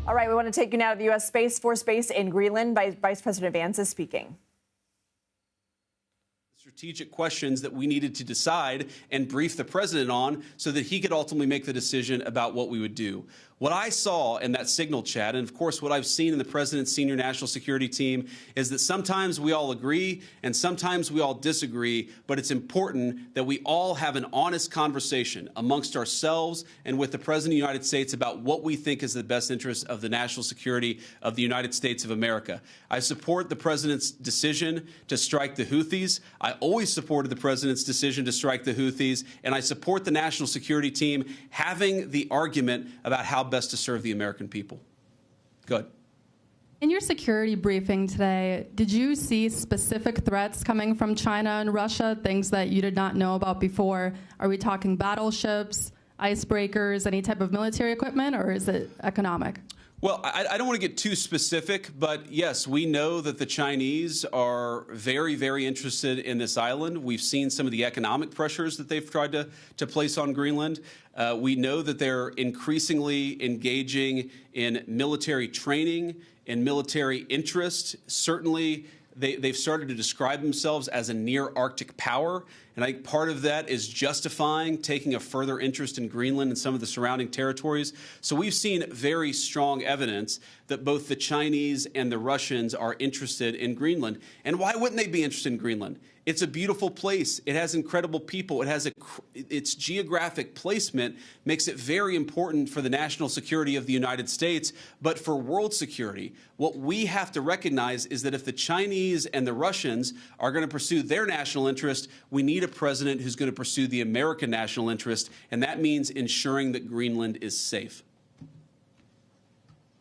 All right, we want to take you now to the U.S. Space Force Base in Greenland. Vice President Vance is speaking. Strategic questions that we needed to decide and brief the president on so that he could ultimately make the decision about what we would do. What I saw in that signal chat, and of course what I've seen in the president's senior national security team, is that sometimes we all agree and sometimes we all disagree, but it's important that we all have an honest conversation amongst ourselves and with the president of the United States about what we think is the best interest of the national security of the United States of America. I support the president's decision to strike the Houthis. I always supported the president's decision to strike the Houthis, and I support the national security team having the argument about how best to serve the American people. Good. In your security briefing today, did you see specific threats coming from China and Russia, things that you did not know about before? Are we talking battleships, icebreakers, any type of military equipment, or is it economic? Well, I don't want to get too specific, but yes, we know that the Chinese are very, very interested in this island. We've seen some of the economic pressures that they've tried to place on Greenland. We know that they're increasingly engaging in military training, in military interest. Certainly, they've started to describe themselves as a near Arctic power. And I think part of that is justifying taking a further interest in Greenland and some of the surrounding territories. So we've seen very strong evidence that both the Chinese and the Russians are interested in Greenland. And why wouldn't they be interested in Greenland? It's a beautiful place. It has incredible people. It has its geographic placement makes it very important for the national security of the United States. But for world security, what we have to recognize is that if the Chinese and the Russians are going to pursue their national interest, we need a president who's going to pursue the American national interest, and that means ensuring that Greenland is safe.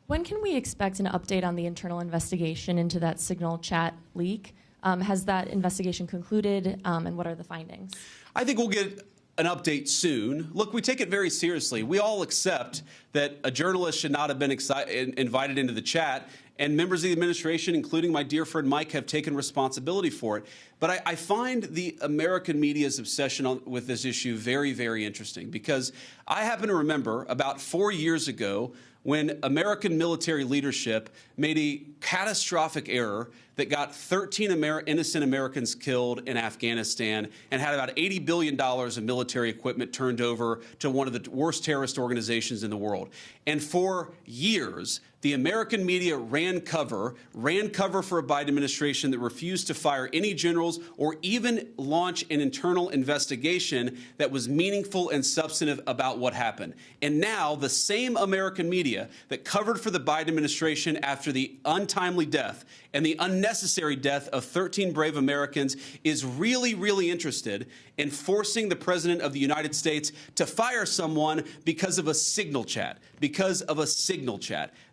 When can we expect an update on the internal investigation into that signal chat leak? Has that investigation concluded, and what are the findings? I think we'll get an update soon. Look, we take it very seriously. We all accept that a journalist should not have been invited into the chat, and members of the administration, including my dear friend Mike, have taken responsibility for it. But I find the American media's obsession with this issue very, very interesting, because I happen to remember about 4 years ago when American military leadership made a catastrophic error that got 13 innocent Americans killed in Afghanistan and had about $80 billion of military equipment turned over to one of the worst terrorist organizations in the world. And for years, the American media ran cover for a Biden administration that refused to fire any generals or even launch an internal investigation that was meaningful and substantive about what happened. And now the same American media that covered for the Biden administration after the untimely death and the unnecessary death of 13 brave Americans is really, really interested in forcing the President of the United States to fire someone because of a signal chat,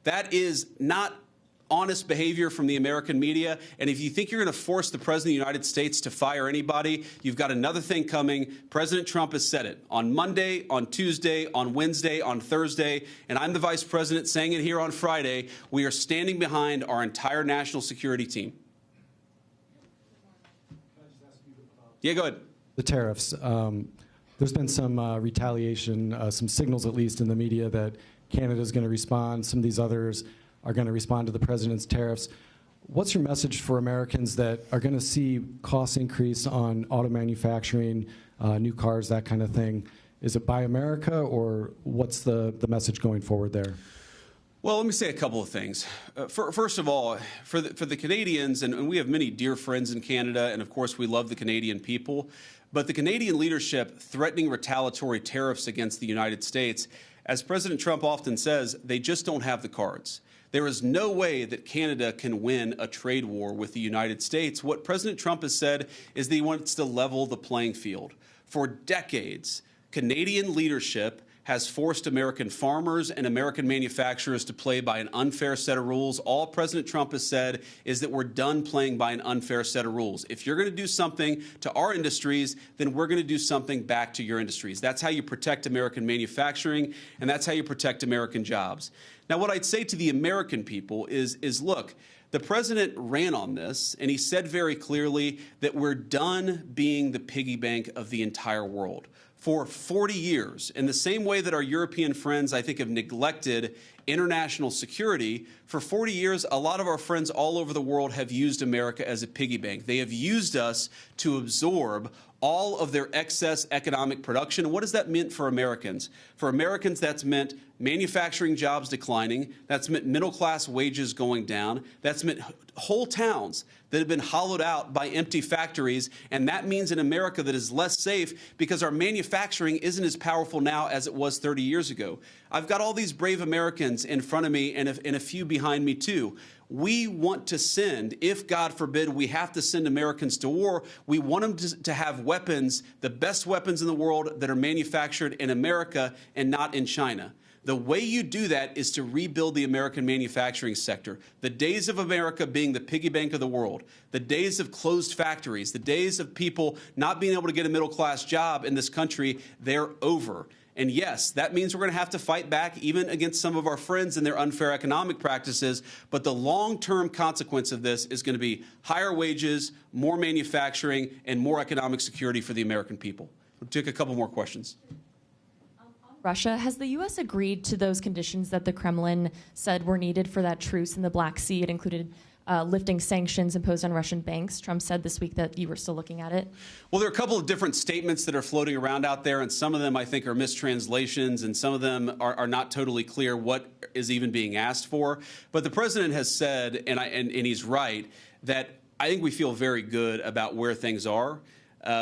That is not honest behavior from the American media. And if you think you're going to force the President of the United States to fire anybody, you've got another thing coming. President Trump has said it on Monday, on Tuesday, on Wednesday, on Thursday, and I'm the Vice President saying it here on Friday. We are standing behind our entire national security team. Yeah, go ahead. The tariffs. There's been some retaliation, some signals at least in the media that Canada's going to respond. Some of these others are going to respond to the president's tariffs. What's your message for Americans that are going to see costs increase on auto manufacturing, new cars, that kind of thing? Is it Buy America, or what's the message going forward there? Well, let me say a couple of things. First of all, for the Canadians, and we have many dear friends in Canada, and of course we love the Canadian people, but the Canadian leadership threatening retaliatory tariffs against the United States, as President Trump often says, they just don't have the cards. There is no way that Canada can win a trade war with the United States. What President Trump has said is that he wants to level the playing field. For decades, Canadian leadership has forced American farmers and American manufacturers to play by an unfair set of rules. All President Trump has said is that we're done playing by an unfair set of rules. If you're going to do something to our industries, then we're going to do something back to your industries. That's how you protect American manufacturing, and that's how you protect American jobs. Now, what I'd say to the American people is look, the president ran on this, and he said very clearly that we're done being the piggy bank of the entire world. For 40 years, in the same way that our European friends, I think, have neglected international security. For 40 years, a lot of our friends all over the world have used America as a piggy bank. They have used us to absorb all of their excess economic production. What does that mean for Americans? For Americans, that's meant manufacturing jobs declining. That's meant middle-class wages going down. That's meant whole towns that have been hollowed out by empty factories. And that means an America that is less safe because our manufacturing isn't as powerful now as it was 30 years ago. I've got all these brave Americans in front of me and a few behind me, too. We want to send, if God forbid we have to send Americans to war, we want them to have weapons, the best weapons in the world that are manufactured in America and not in China. The way you do that is to rebuild the American manufacturing sector. The days of America being the piggy bank of the world, the days of closed factories, the days of people not being able to get a middle-class job in this country, they're over. And yes, that means we're going to have to fight back even against some of our friends and their unfair economic practices. But the long-term consequence of this is going to be higher wages, more manufacturing, and more economic security for the American people. We'll take a couple more questions. Russia, has the U.S. agreed to those conditions that the Kremlin said were needed for that truce in the Black Sea? It included lifting sanctions imposed on Russian banks. Trump said this week that you were still looking at it. Well, there are a couple of different statements that are floating around out there, and some of them I think are mistranslations, and some of them are not totally clear what is even being asked for. But the president has said, and he's right, that I think we feel very good about where things are.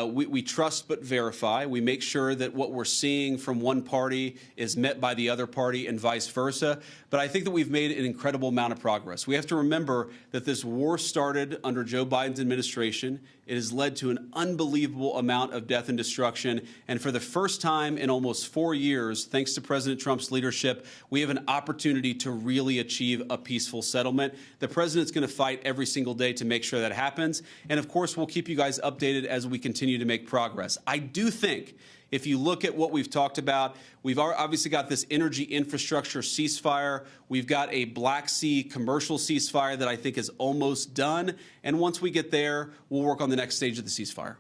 We trust but verify. We make sure that what we're seeing from one party is met by the other party and vice versa. But I think that we've made an incredible amount of progress. We have to remember that this war started under Joe Biden's administration. It has led to an unbelievable amount of death and destruction. And for the first time in almost 4 years, thanks to President Trump's leadership, we have an opportunity to really achieve a peaceful settlement. The president's going to fight every single day to make sure that happens. And of course, we'll keep you guys updated as we continue to make progress. I do think if you look at what we've talked about, we've obviously got this energy infrastructure ceasefire. We've got a Black Sea commercial ceasefire that I think is almost done. And once we get there, we'll work on the next stage of the ceasefire.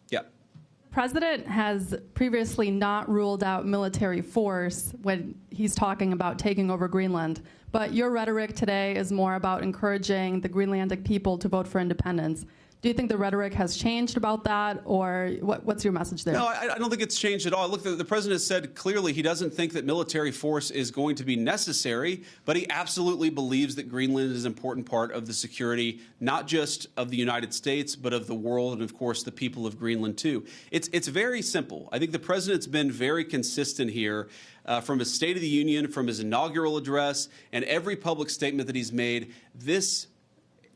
Yeah. The president has previously not ruled out military force when he's talking about taking over Greenland. But your rhetoric today is more about encouraging the Greenlandic people to vote for independence. Do you think the rhetoric has changed about that, or what's your message there? No, I don't think it's changed at all. Look, the president has said clearly he doesn't think that military force is going to be necessary, but he absolutely believes that Greenland is an important part of the security, not just of the United States, but of the world and, of course, the people of Greenland, too. It's very simple. I think the president's been very consistent here from his State of the Union, from his inaugural address, and every public statement that he's made. This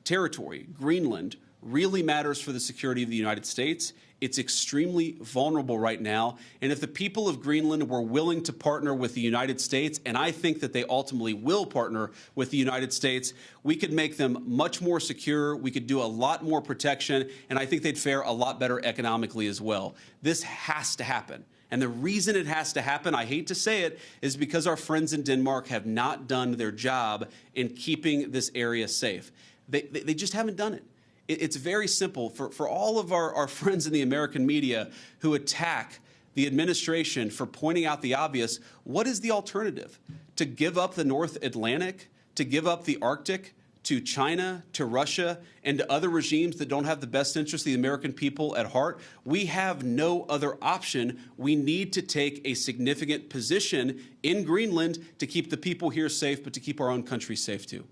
territory, Greenland, really matters for the security of the United States. It's extremely vulnerable right now. And if the people of Greenland were willing to partner with the United States, and I think that they ultimately will partner with the United States, we could make them much more secure. We could do a lot more protection, and I think they'd fare a lot better economically as well. This has to happen. And the reason it has to happen, I hate to say it, is because our friends in Denmark have not done their job in keeping this area safe. They just haven't done it. It's very simple. For all of our friends in the American media who attack the administration for pointing out the obvious, what is the alternative? To give up the North Atlantic, to give up the Arctic to China, to Russia, and to other regimes that don't have the best interest of the American people at heart? We have no other option. We need to take a significant position in Greenland to keep the people here safe, but to keep our own country safe too.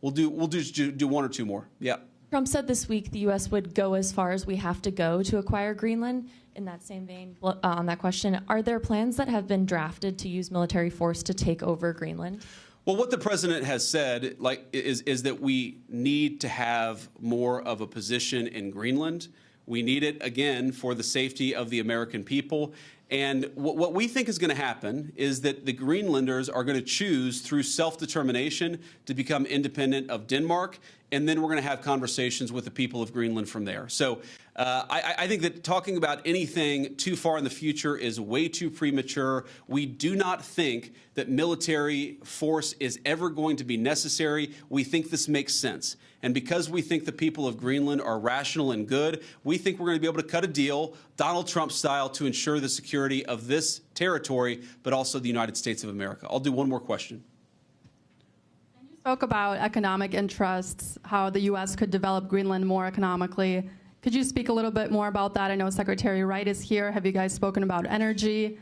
We'll do one or two more. Yeah. Trump said this week the U.S. would go as far as we have to go to acquire Greenland. In that same vein, on that question, are there plans that have been drafted to use military force to take over Greenland? Well, what the president has said is that we need to have more of a position in Greenland. We need it, again, for the safety of the American people. And what we think is going to happen is that the Greenlanders are going to choose through self-determination to become independent of Denmark. and then we're going to have conversations with the people of Greenland from there. So I think that talking about anything too far in the future is way too premature. We do not think that military force is ever going to be necessary. We think this makes sense. And because we think the people of Greenland are rational and good, we think we're going to be able to cut a deal, Donald Trump style, to ensure the security of this territory, but also the United States of America. I'll do one more question. You spoke about economic interests, how the U.S. could develop Greenland more economically. Could you speak a little bit more about that? I know Secretary Wright is here. Have you guys spoken about energy?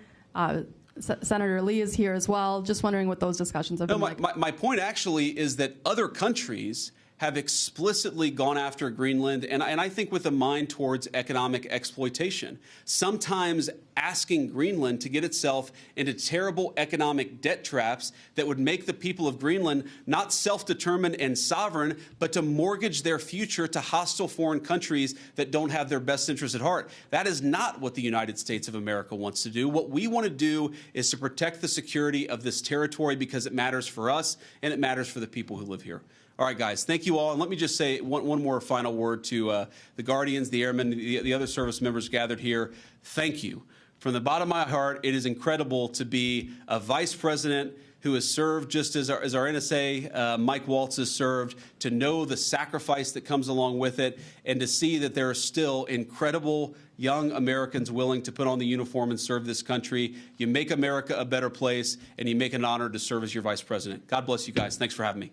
Senator Lee is here as well. Just wondering what those discussions have been like. My point actually is that other countries have explicitly gone after Greenland, and I think with a mind towards economic exploitation. Sometimes asking Greenland to get itself into terrible economic debt traps that would make the people of Greenland not self-determined and sovereign, but to mortgage their future to hostile foreign countries that don't have their best interests at heart. That is not what the United States of America wants to do. What we want to do is to protect the security of this territory because it matters for us and it matters for the people who live here. All right, guys, thank you all. And let me just say one more final word to the Guardians, the Airmen, the other service members gathered here. Thank you. From the bottom of my heart, it is incredible to be a vice president who has served just as our NSA, Mike Waltz, has served, to know the sacrifice that comes along with it, and to see that there are still incredible young Americans willing to put on the uniform and serve this country. You make America a better place, and you make it an honor to serve as your vice president. God bless you guys. Thanks for having me.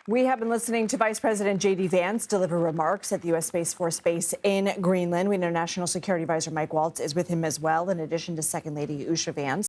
We have been listening to Vice President JD Vance deliver remarks at the U.S. Space Force Base in Greenland. We know National Security Advisor Mike Waltz is with him as well, in addition to Second Lady Usha Vance.